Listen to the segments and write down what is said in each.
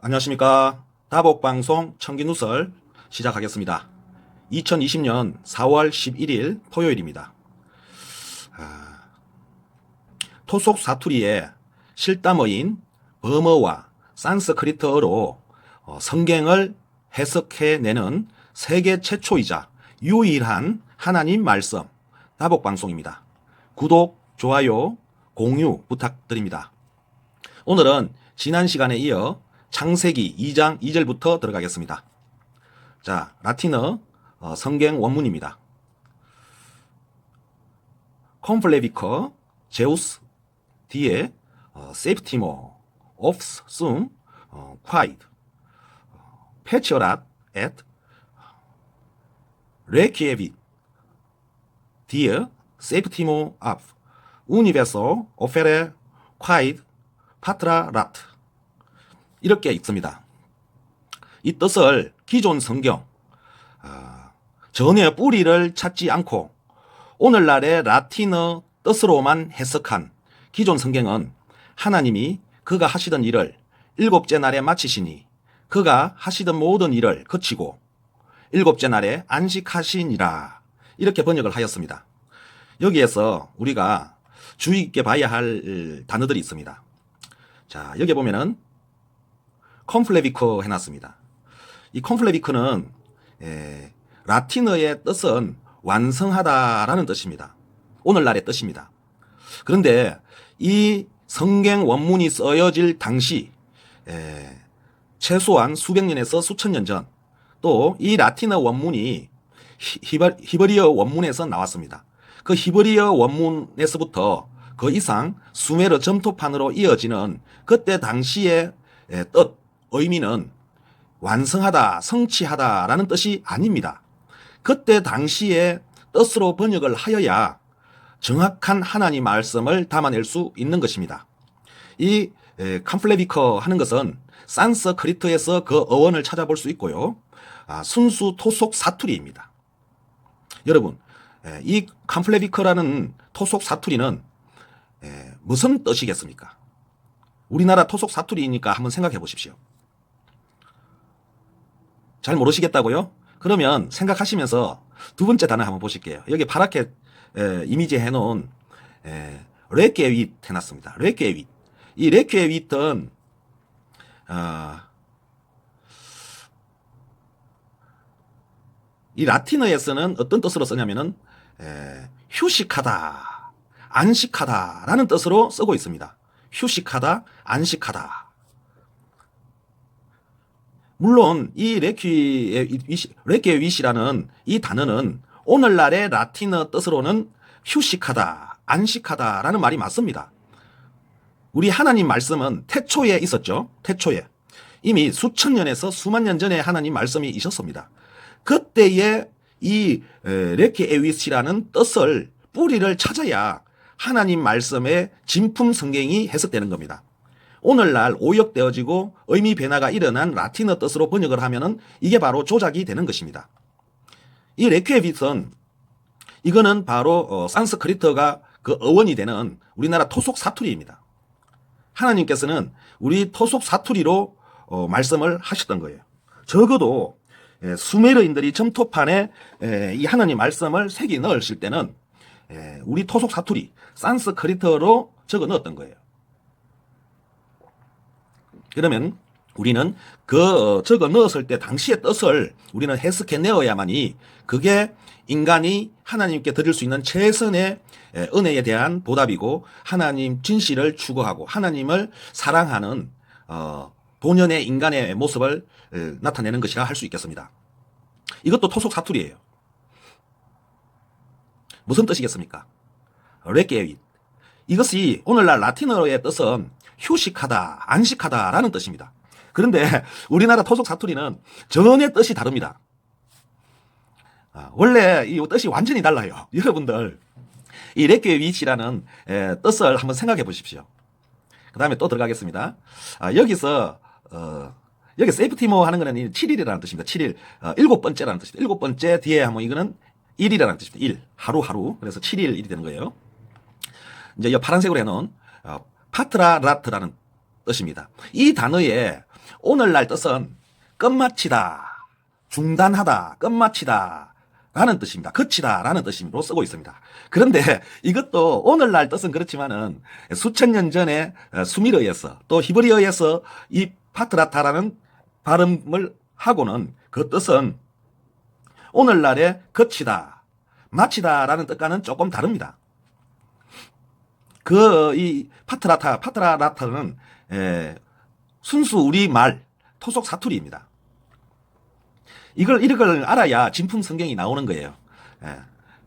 안녕하십니까. 다복방송 청기누설 시작하겠습니다. 2020년 4월 11일 토요일입니다. 토속 사투리의 실담어인 버머와 산스크리트어로 성경을 해석해내는 세계 최초이자 유일한 하나님 말씀 다복방송입니다. 구독, 좋아요, 공유 부탁드립니다. 오늘은 지난 시간에 이어 창세기 2장 2절부터 들어가겠습니다. 자, 라틴어 성경 원문입니다. 컴플레비커 제우스 뒤에 세프티모 옵스 숨 콰이드 페치오랏 앳 레키에빗 뒤에 세프티모 앞 우니베소 오페레 콰이드 파트라라트 이렇게 읽습니다. 이 뜻을 기존 성경 전의 뿌리를 찾지 않고 오늘날의 라틴어 뜻으로만 해석한 기존 성경은 하나님이 그가 하시던 일을 일곱째 날에 마치시니 그가 하시던 모든 일을 그치고 일곱째 날에 안식하시니라 이렇게 번역을 하였습니다. 여기에서 우리가 주의 깊게 봐야 할 단어들이 있습니다. 자, 여기 보면은 컴플레비커 해놨습니다. 이 컴플레비커는 라틴어의 뜻은 완성하다라는 뜻입니다. 오늘날의 뜻입니다. 그런데 이 성경 원문이 쓰여질 당시 최소한 수백 년에서 수천 년 전 또 이 라틴어 원문이 히브리어 원문에서 나왔습니다. 그 히브리어 원문에서부터 그 이상 수메르 점토판으로 이어지는 그때 당시의 뜻 의미는 완성하다, 성취하다라는 뜻이 아닙니다. 그때 당시의 뜻으로 번역을 하여야 정확한 하나님 말씀을 담아낼 수 있는 것입니다. 이 캄플레비커 하는 것은 산스크리트에서 그 어원을 찾아볼 수 있고요. 순수 토속 사투리입니다. 여러분, 이 캄플레비커라는 토속 사투리는 무슨 뜻이겠습니까? 우리나라 토속 사투리니까 한번 생각해 보십시오. 잘 모르시겠다고요? 그러면 생각하시면서 두 번째 단어 한번 보실게요. 여기 파랗게 이미지 해놓은 레케윗 해놨습니다. 레케윗. 이 레케윗은 이 라틴어에서는 어떤 뜻으로 쓰냐면은 휴식하다, 안식하다라는 뜻으로 쓰고 있습니다. 휴식하다, 안식하다. 물론 이 레케윗이라는 이 단어는 오늘날의 라틴어 뜻으로는 휴식하다, 안식하다라는 말이 맞습니다. 우리 하나님 말씀은 태초에 있었죠. 태초에. 이미 수천 년에서 수만 년 전에 하나님 말씀이 있었습니다. 그때에 이 레케윗이라는 뜻을 뿌리를 찾아야 하나님 말씀의 진품 성경이 해석되는 겁니다. 오늘날 오역되어지고 의미 변화가 일어난 라틴어 뜻으로 번역을 하면은 이게 바로 조작이 되는 것입니다. 이 레케빗은 이거는 바로 산스크리트가 그 어원이 되는 우리나라 토속 사투리입니다. 하나님께서는 우리 토속 사투리로 말씀을 하셨던 거예요. 적어도 수메르인들이 점토판에 이 하나님 말씀을 새기 넣으실 때는 우리 토속 사투리 산스크리트로 적어 넣었던 거예요. 그러면 우리는 그 적어 넣었을 때 당시의 뜻을 우리는 해석해 내어야만이 그게 인간이 하나님께 드릴 수 있는 최선의 은혜에 대한 보답이고 하나님 진실을 추구하고 하나님을 사랑하는 본연의 인간의 모습을 나타내는 것이라 할 수 있겠습니다. 이것도 토속 사투리예요. 무슨 뜻이겠습니까? 레케윗. 이것이 오늘날 라틴어의 뜻은 휴식하다, 안식하다라는 뜻입니다. 그런데 우리나라 토속 사투리는 전혀 뜻이 다릅니다. 원래 이 뜻이 완전히 달라요. 여러분들 이 레케윗이라는 뜻을 한번 생각해 보십시오. 그 다음에 또 들어가겠습니다. 여기서 여기 세이프티모 하는 거는 7일이라는 뜻입니다. 7일, 일곱 번째라는 뜻입니다. 일곱 번째 뒤에 하면 이거는 1이라는 뜻입니다. 1, 하루. 그래서 7일 1이 되는 거예요. 이제 이 파란색으로 해놓은 파트라라트라는 뜻입니다. 이 단어에 오늘날 뜻은 끝마치다, 중단하다, 끝마치다 라는 뜻입니다. 그치다 라는 뜻으로 쓰고 있습니다. 그런데 이것도 오늘날 뜻은 그렇지만은 수천 년 전에 수미르에서 또 히브리어에서 이 파트라타라는 발음을 하고는 그 뜻은 오늘날의 그치다, 마치다 라는 뜻과는 조금 다릅니다. 이 파트라라타는 순수 우리말 토속 사투리입니다. 이걸 알아야 진품 성경이 나오는 거예요.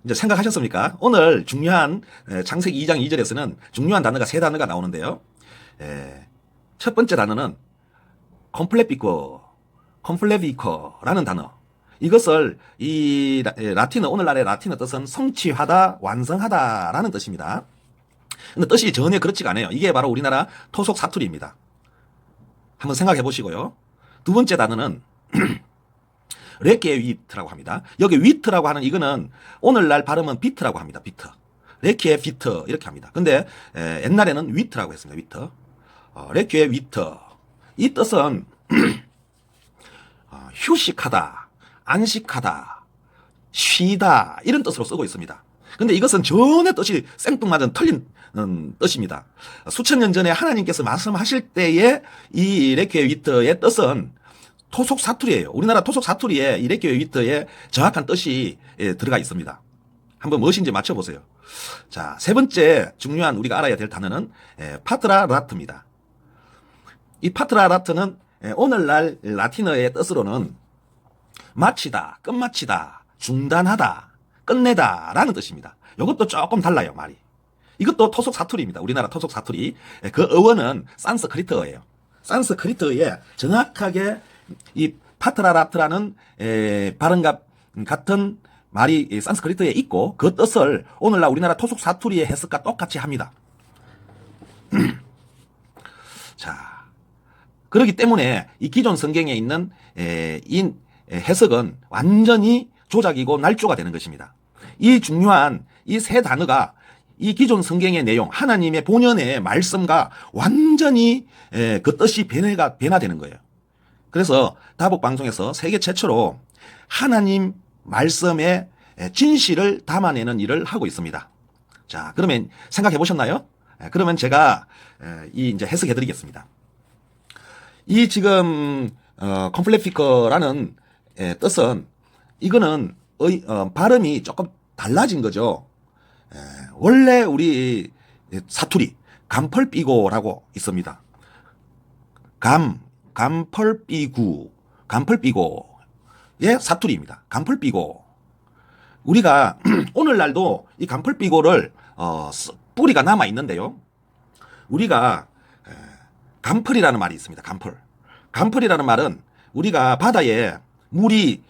이제 생각하셨습니까? 오늘 중요한 창세기 2장 2절에서는 중요한 단어가 세 단어가 나오는데요. 첫 번째 단어는 컴플레비코라는 단어. 이것을 이 오늘날의 라틴어 뜻은 성취하다, 완성하다라는 뜻입니다. 근데 뜻이 전혀 그렇지가 않아요. 이게 바로 우리나라 토속 사투리입니다. 한번 생각해 보시고요. 두 번째 단어는 레키에비트라고 합니다. 여기 위트라고 하는 이거는 오늘날 발음은 비트라고 합니다. 비트. 레키에비트 이렇게 합니다. 근데 옛날에는 위트라고 했습니다. 위트. 레키에비트. 이 뜻은 휴식하다, 안식하다, 쉬다 이런 뜻으로 쓰고 있습니다. 근데 이것은 전혀 뜻이 생뚱맞은 틀린 뜻입니다. 수천 년 전에 하나님께서 말씀하실 때에 이 레키에비트의 뜻은 토속 사투리예요. 우리나라 토속 사투리에 이 레키에비트의 정확한 뜻이 들어가 있습니다. 한번 무엇인지 맞춰보세요. 자, 세 번째 중요한 우리가 알아야 될 단어는 파트라라트입니다. 이 파트라라트는 오늘날 라틴어의 뜻으로는 마치다, 끝마치다, 중단하다, 끝내다 라는 뜻입니다. 이것도 조금 달라요, 말이. 이것도 토속 사투리입니다. 우리나라 토속 사투리. 그 어원은 산스크리트어예요. 산스크리트어에 정확하게 이 파트라라트라는 발음과 같은 말이 산스크리트에 있고 그 뜻을 오늘날 우리나라 토속 사투리의 해석과 똑같이 합니다. 자, 그렇기 때문에 이 기존 성경에 있는 이 해석은 완전히 조작이고 날조가 되는 것입니다. 이 중요한 이 세 단어가 이 기존 성경의 내용, 하나님의 본연의 말씀과 완전히 그 뜻이 변화되는 거예요. 그래서 다복방송에서 세계 최초로 하나님 말씀의 진실을 담아내는 일을 하고 있습니다. 자, 그러면 생각해 보셨나요? 그러면 제가 이제 해석해 드리겠습니다. 이 지금 컴플레피커라는 뜻은 이거는 발음이 조금 달라진 거죠. 원래 우리 사투리 감펄삐고라고 있습니다. 감펄삐고의 사투리입니다. 감펄삐고. 우리가 오늘날도 이 감펄삐고를 뿌리가 남아 있는데요. 우리가 감펄이라는 말이 있습니다. 감펄. 감펄이라는 말은 우리가 바다에 물이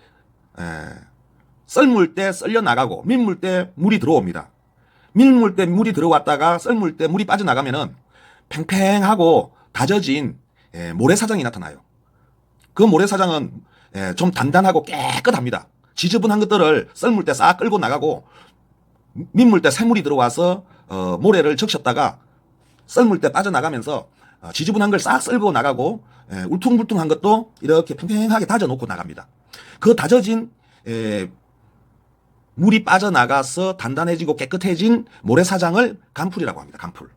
썰물 때 썰려 나가고 밀물 때 물이 들어옵니다. 밀물 때 물이 들어왔다가 썰물 때 물이 빠져나가면은 팽팽하고 다져진 모래사장이 나타나요. 그 모래사장은 좀 단단하고 깨끗합니다. 지저분한 것들을 썰물 때 싹 끌고 나가고 민물 때 새물이 들어와서 모래를 적셨다가 썰물 때 빠져나가면서 지저분한 걸 싹 쓸고 나가고 울퉁불퉁한 것도 이렇게 팽팽하게 다져놓고 나갑니다. 그 다져진 물이 빠져나가서 단단해지고 깨끗해진 모래사장을 감풀이라고 합니다. 감풀.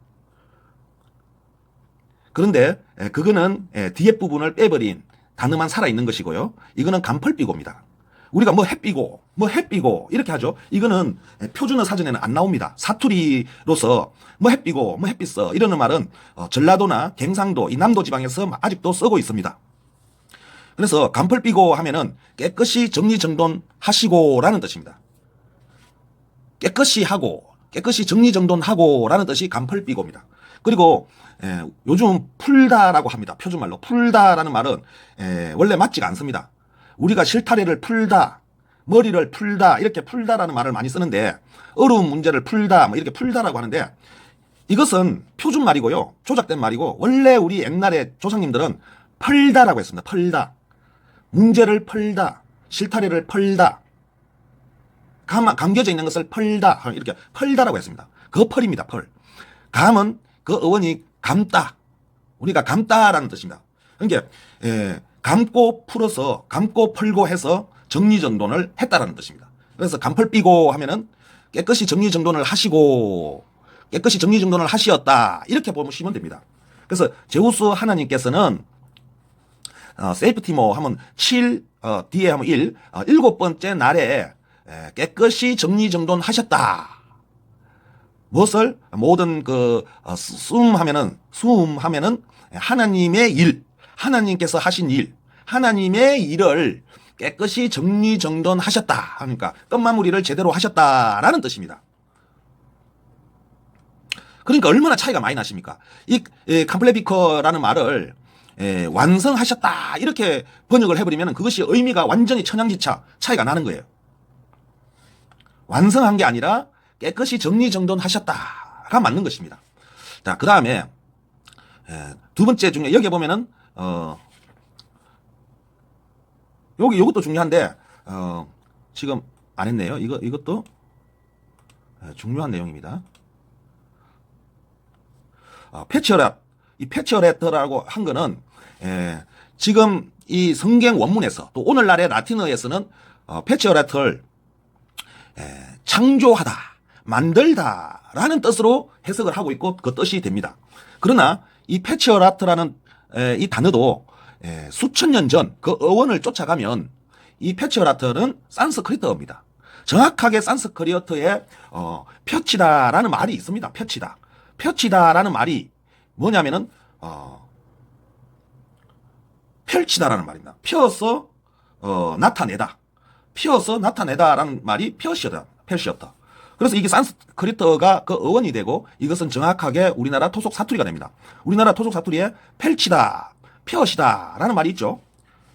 그런데 그거는 뒤에 부분을 빼버린 단어만 살아있는 것이고요. 이거는 감펄삐고입니다. 우리가 뭐 햇삐고 이렇게 하죠. 이거는 표준어 사전에는 안 나옵니다. 사투리로서 뭐 햇삐고 뭐 햇빛어 이러는 말은 전라도나 경상도 이 남도 지방에서 아직도 쓰고 있습니다. 그래서 감펄삐고 하면은 깨끗이 정리정돈하시고라는 뜻입니다. 깨끗이 하고 깨끗이 정리정돈하고라는 뜻이 감펄삐고입니다. 그리고 요즘 풀다라고 합니다. 표준말로 풀다라는 말은 원래 맞지가 않습니다. 우리가 실타래를 풀다, 머리를 풀다 이렇게 풀다라는 말을 많이 쓰는데 어려운 문제를 풀다 뭐 이렇게 풀다라고 하는데 이것은 표준말이고요. 조작된 말이고 원래 우리 옛날에 조상님들은 펄다라고 했습니다. 펄다. 문제를 펄다. 실타래를 펄다. 감겨져 있는 것을 펄다. 이렇게 펄다라고 했습니다. 그 펄입니다. 펄. 감은 그 어원이 감다. 우리가 감다라는 뜻입니다. 그러니까 감고 풀어서 감고 풀고 해서 정리정돈을 했다라는 뜻입니다. 그래서 간펄 삐고 하면은 깨끗이 정리정돈을 하시고 깨끗이 정리정돈을 하시었다 이렇게 보시면 됩니다. 그래서 제우스 하나님께서는 세이프티모 하면 7 뒤에 하면 1 일곱 번째 날에 깨끗이 정리정돈 하셨다. 무엇을 모든 수음 하면은 하나님의 일, 하나님께서 하신 일, 하나님의 일을 깨끗이 정리정돈하셨다. 그러니까 끝마무리를 제대로 하셨다라는 뜻입니다. 그러니까 얼마나 차이가 많이 나십니까? 이 캄플레비커라는 말을 완성하셨다 이렇게 번역을 해버리면 그것이 의미가 완전히 천양지차 차이가 나는 거예요. 완성한 게 아니라 깨끗이 정리정돈하셨다가 맞는 것입니다. 자, 그 다음에 두 번째 중에 여기 보면은 요것도 중요한데 지금 안 했네요. 이것도 중요한 내용입니다. 이 패치어렛라고 한 거는 지금 이 성경 원문에서 또 오늘날의 라틴어에서는 패치어렛을 창조하다, 만들다라는 뜻으로 해석을 하고 있고 그 뜻이 됩니다. 그러나 이 패치어라트라는 이 단어도 수천 년 전 그 어원을 쫓아가면 이 패치어라트는 산스크리트어입니다. 정확하게 산스크리트어에 펴치다라는 말이 있습니다. 펴치다라는 말이 뭐냐면은 펼치다라는 말입니다. 펴서 나타내다. 펴서 나타내다라는 말이 펴시다. 그래서 이게 산스크리트어가 그 어원이 되고 이것은 정확하게 우리나라 토속 사투리가 됩니다. 우리나라 토속 사투리에 펼치다, 펴시다라는 말이 있죠.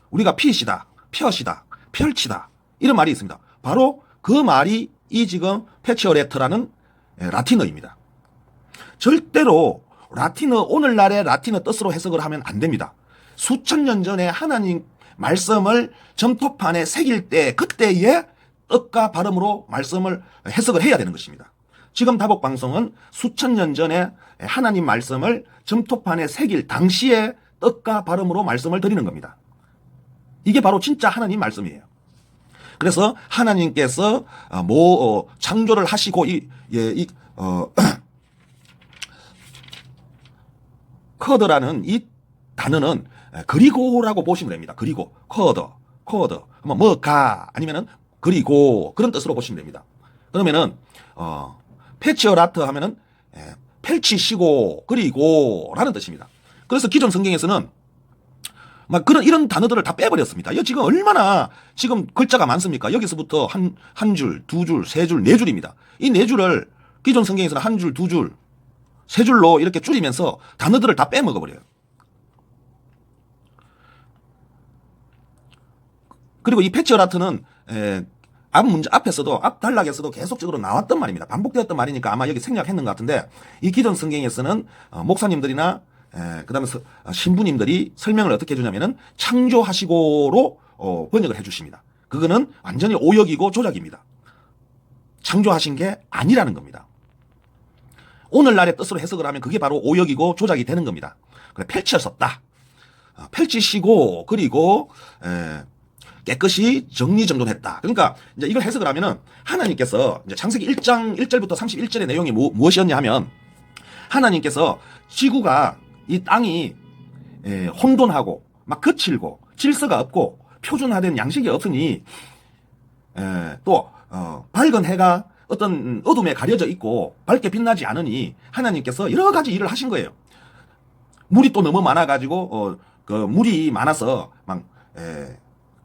우리가 피시다, 펴시다, 펼치다 이런 말이 있습니다. 바로 그 말이 이 지금 패치어레트라는 라틴어입니다. 절대로 오늘날의 라틴어 뜻으로 해석을 하면 안 됩니다. 수천 년 전에 하나님 말씀을 점토판에 새길 때 그때의 뜻과 발음으로 말씀을 해석을 해야 되는 것입니다. 지금 다복방송은 수천 년 전에 하나님 말씀을 점토판에 새길 당시의 뜻과 발음으로 말씀을 드리는 겁니다. 이게 바로 진짜 하나님 말씀이에요. 그래서 하나님께서 창조를 하시고 커드라는 이 단어는 그리고라고 보시면 됩니다. 그리고 커드 뭐가 아니면은 그리고 그런 뜻으로 보시면 됩니다. 그러면은 패치어라트 하면은 펼치시고 그리고라는 뜻입니다. 그래서 기존 성경에서는 막 이런 단어들을 다 빼버렸습니다. 이거 지금 얼마나 지금 글자가 많습니까? 여기서부터 한 줄, 두 줄, 세 줄, 네 줄입니다. 이 네 줄을 기존 성경에서는 한 줄, 두 줄, 세 줄로 이렇게 줄이면서 단어들을 다 빼먹어버려요. 그리고 이 패치어라트는 앞에서도 앞 단락에서도 계속적으로 나왔던 말입니다. 반복되었던 말이니까 아마 여기 생략했는 것 같은데 이 기존 성경에서는 목사님들이나 그다음에 신부님들이 설명을 어떻게 해주냐면은 창조하시고로 번역을 해주십니다. 그거는 완전히 오역이고 조작입니다. 창조하신 게 아니라는 겁니다. 오늘날의 뜻으로 해석을 하면 그게 바로 오역이고 조작이 되는 겁니다. 그래, 펼쳤었다. 펼치시고 그리고 깨끗이 정리정돈했다. 그러니까 이제 이걸 해석을 하면은 하나님께서 이제 창세기 1장 1절부터 31절의 내용이 무엇이었냐 하면 하나님께서 지구가 이 땅이 혼돈하고 막 거칠고 질서가 없고 표준화된 양식이 없으니 또 밝은 해가 어떤 어둠에 가려져 있고 밝게 빛나지 않으니 하나님께서 여러 가지 일을 하신 거예요. 물이 또 너무 많아가지고 그 물이 많아서 막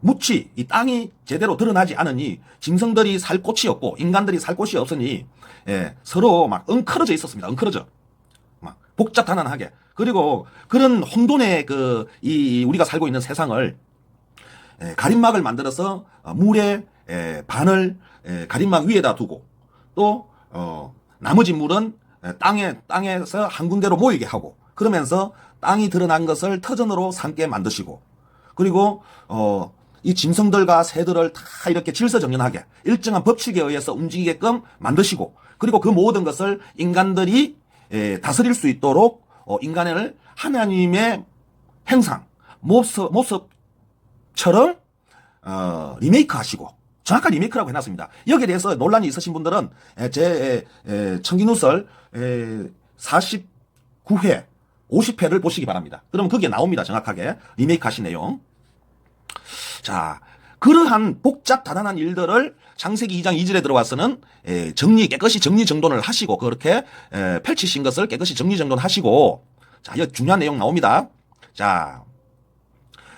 묻히 이 땅이 제대로 드러나지 않으니 짐승들이 살 곳이 없고 인간들이 살 곳이 없으니 서로 막 엉클어져 있었습니다. 엉클어져 막 복잡단단하게. 그리고 그런 혼돈의 우리가 살고 있는 세상을 가림막을 만들어서 물의 반을 가림막 위에다 두고 또 나머지 물은 땅에서 한 군데로 모이게 하고 그러면서 땅이 드러난 것을 터전으로 삼게 만드시고 그리고 이 짐승들과 새들을 다 이렇게 질서정연하게 일정한 법칙에 의해서 움직이게끔 만드시고 그리고 그 모든 것을 인간들이 다스릴 수 있도록 인간을 하나님의 행상, 모습처럼 리메이크 하시고 정확한 리메이크라고 해놨습니다. 여기에 대해서 논란이 있으신 분들은 제 청기누설 49회 50회를 보시기 바랍니다. 그러면 거기에 나옵니다. 정확하게 리메이크 하신 내용. 자, 그러한 복잡 다단한 일들을 창세기 2장 2절에 들어와서는 깨끗이 정리정돈을 하시고 그렇게 펼치신 것을 깨끗이 정리정돈하시고, 자, 여기 중요한 내용 나옵니다. 자,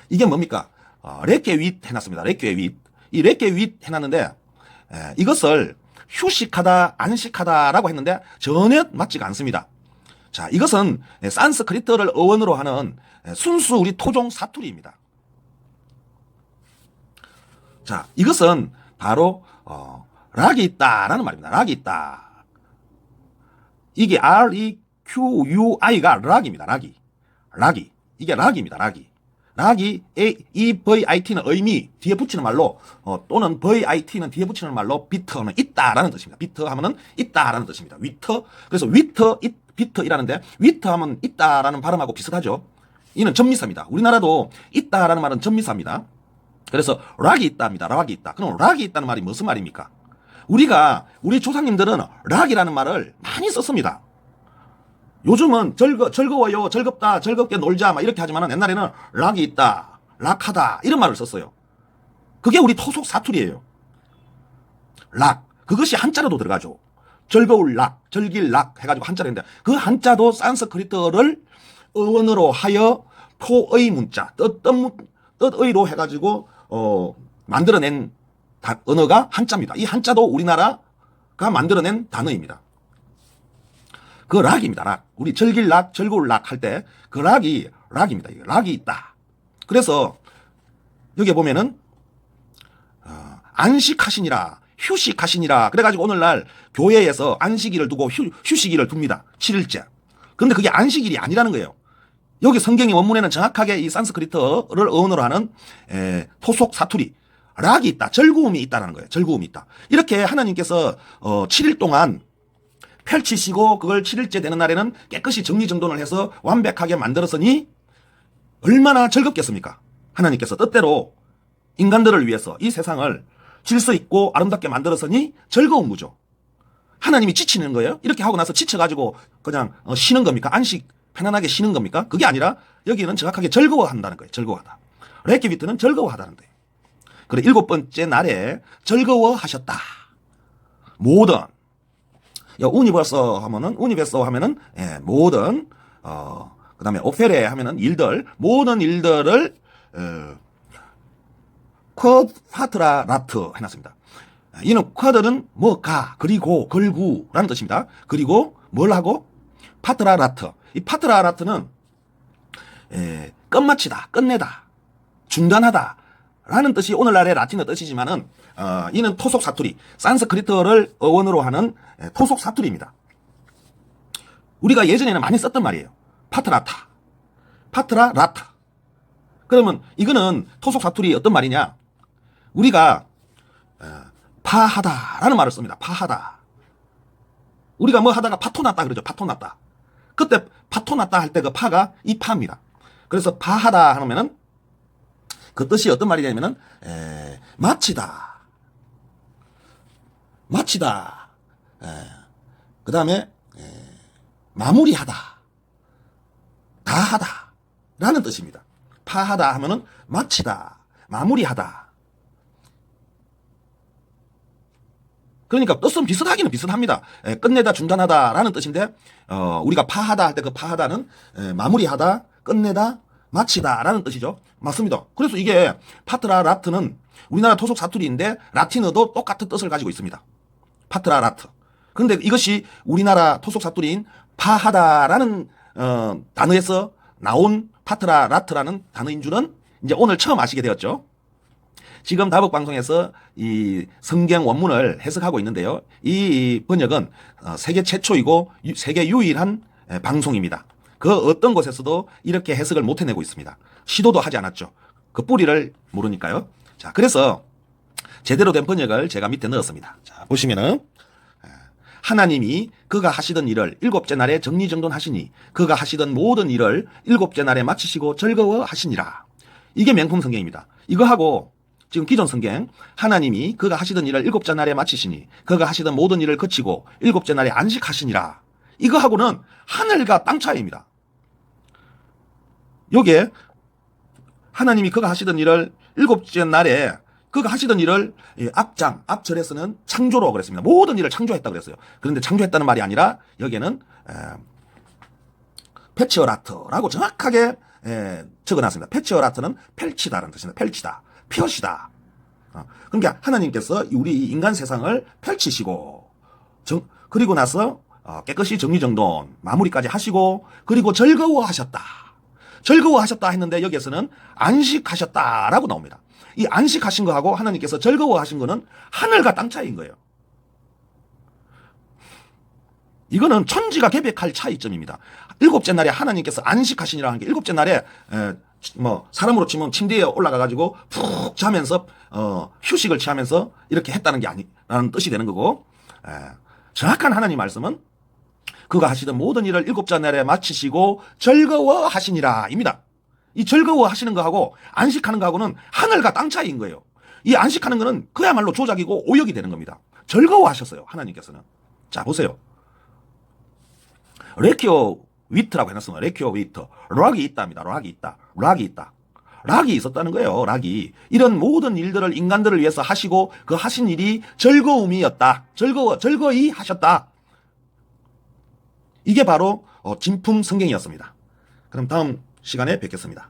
이게 뭡니까? 레케윗 해놨습니다. 레케윗. 이 레케윗 해놨는데 이것을 휴식하다, 안식하다라고 했는데 전혀 맞지가 않습니다. 자, 이것은 산스크리트를 어원으로 하는 순수 우리 토종 사투리입니다. 자, 이것은 바로 락이 있다라는 말입니다. 락이 있다. 이게 REQUI가 락입니다. 락이. 이게 락입니다. 락이 EVIT는 의미 뒤에 붙이는 말로 또는 VIT는 뒤에 붙이는 말로 비트는 있다라는 뜻입니다. 비트 하면은 있다라는 뜻입니다. 위트. 그래서 비트 이라는데 위트 하면 있다라는 발음하고 비슷하죠. 이는 전미사입니다. 우리나라도 있다라는 말은 전미사입니다. 그래서 락이 있다입니다. 락이 있다. 그럼 락이 있다는 말이 무슨 말입니까? 우리 조상님들은 락이라는 말을 많이 썼습니다. 요즘은 즐거워요, 즐겁다, 즐겁게 놀자 막 이렇게 하지만 옛날에는 락이 있다, 락하다 이런 말을 썼어요. 그게 우리 토속 사투리예요. 락. 그것이 한자로도 들어가죠. 즐거울 락, 즐길 락 해가지고 한자로 했는데 그 한자도 산스크리트를 어원으로 하여 토의 문자, 뜻의로 해가지고 만들어낸 언어가 한자입니다. 이 한자도 우리나라가 만들어낸 단어입니다. 그 락입니다. 락. 우리 즐길 락, 즐거울 락 할 때 그 락이 락입니다. 락이 있다. 그래서 여기 보면은 안식하시니라, 휴식하시니라. 그래가지고 오늘날 교회에서 안식일을 두고 휴식일을 둡니다. 7일째. 그런데 그게 안식일이 아니라는 거예요. 여기 성경의 원문에는 정확하게 이 산스크리트를 어원으로 하는 토속 사투리 락이 있다. 즐거움이 있다라는 거예요. 즐거움이 있다. 이렇게 하나님께서 7일 동안 펼치시고 그걸 7일째 되는 날에는 깨끗이 정리정돈을 해서 완벽하게 만들었으니 얼마나 즐겁겠습니까? 하나님께서 뜻대로 인간들을 위해서 이 세상을 질서 있고 아름답게 만들었으니 즐거운 거죠. 하나님이 지치는 거예요? 이렇게 하고 나서 지쳐가지고 그냥 쉬는 겁니까? 편안하게 쉬는 겁니까? 그게 아니라 여기는 정확하게 즐거워한다는 거예요. 즐거워하다. 레케비트는 즐거워하다는 거예요. 그래, 7번째 날에 즐거워하셨다. 모든 유니버서 하면은 모든 그다음에 오페레 하면은 일들, 모든 일들을 쿼드라 라트 해놨습니다. 이는 쿼드는 뭐가 그리고 걸구라는 뜻입니다. 그리고 뭘 하고 파트라 라트. 이 파트라 라트는 끝마치다, 끝내다, 중단하다 라는 뜻이 오늘날의 라틴어 뜻이지만은 이는 토속 사투리, 산스크리트를 어원으로 하는 토속 사투리입니다. 우리가 예전에는 많이 썼던 말이에요. 파트라타, 파트라 라타. 그러면 이거는 토속 사투리 어떤 말이냐? 우리가 파하다라는 말을 씁니다. 파하다. 우리가 뭐 하다가 파토났다 그러죠. 파토났다. 그때 파토났다 할 때 그 파가 이 파입니다. 그래서 파하다 하면은 그 뜻이 어떤 말이냐면은 마치다, 그 다음에 마무리하다, 다하다 라는 뜻입니다. 파하다 하면은 마치다, 마무리하다. 그러니까 뜻은 비슷하기는 비슷합니다. 끝내다, 중단하다 라는 뜻인데 우리가 파하다 할 때 그 파하다는 마무리하다, 끝내다, 마치다 라는 뜻이죠. 맞습니다. 그래서 이게 파트라 라트는 우리나라 토속 사투리인데 라틴어도 똑같은 뜻을 가지고 있습니다. 파트라 라트. 그런데 이것이 우리나라 토속 사투리인 파하다라는 단어에서 나온 파트라 라트라는 단어인 줄은 이제 오늘 처음 아시게 되었죠. 지금 다복방송에서 이 성경 원문을 해석하고 있는데요. 이 번역은 세계 최초이고 세계 유일한 방송입니다. 그 어떤 곳에서도 이렇게 해석을 못 해내고 있습니다. 시도도 하지 않았죠. 그 뿌리를 모르니까요. 자, 그래서 제대로 된 번역을 제가 밑에 넣었습니다. 자, 보시면은 하나님이 그가 하시던 일을 7째 날에 정리정돈하시니 그가 하시던 모든 일을 7째 날에 마치시고 즐거워하시니라. 이게 명품 성경입니다. 이거하고 지금 기존 성경 하나님이 그가 하시던 일을 일곱째 날에 마치시니 그가 하시던 모든 일을 거치고 일곱째 날에 안식하시니라. 이거하고는 하늘과 땅 차이입니다. 요게 하나님이 그가 하시던 일을 일곱째 날에 그가 하시던 일을 앞장, 앞절에서는 창조로 그랬습니다. 모든 일을 창조했다 그랬어요. 그런데 창조했다는 말이 아니라 여기에는 패치어라트라고 정확하게 적어놨습니다. 패치어라트는 펼치다라는 뜻입니다. 펼치다, 펴시다. 그러니까 하나님께서 우리 인간 세상을 펼치시고 그리고 나서 깨끗이 정리정돈 마무리까지 하시고 그리고 즐거워하셨다. 즐거워하셨다 했는데 여기에서는 안식하셨다라고 나옵니다. 이 안식하신 거하고 하나님께서 즐거워하신 거는 하늘과 땅 차이인 거예요. 이거는 천지가 개벽할 차이점입니다. 일곱째 날에 하나님께서 안식하시니라 하는 게 일곱째 날에 뭐 사람으로 치면 침대에 올라가 가지고 푹 자면서 휴식을 취하면서 이렇게 했다는 게 아니라는 뜻이 되는 거고, 정확한 하나님 말씀은 그가 하시던 모든 일을 일곱째 날에 마치시고 즐거워하시니라 입니다. 이 즐거워하시는 거하고 안식하는 거하고는 하늘과 땅 차이인 거예요. 이 안식하는 거는 그야말로 조작이고 오역이 되는 겁니다. 즐거워하셨어요, 하나님께서는. 자, 보세요. 레키오 위트라고 해놨습니다. 레키오 위트. 락이 있답니다. 락이 있다. 락이 있다. 락이 있었다는 거예요. 락이. 이런 모든 일들을 인간들을 위해서 하시고 그 하신 일이 즐거움이었다. 즐거이 하셨다. 이게 바로 진품 성경이었습니다. 그럼 다음 시간에 뵙겠습니다.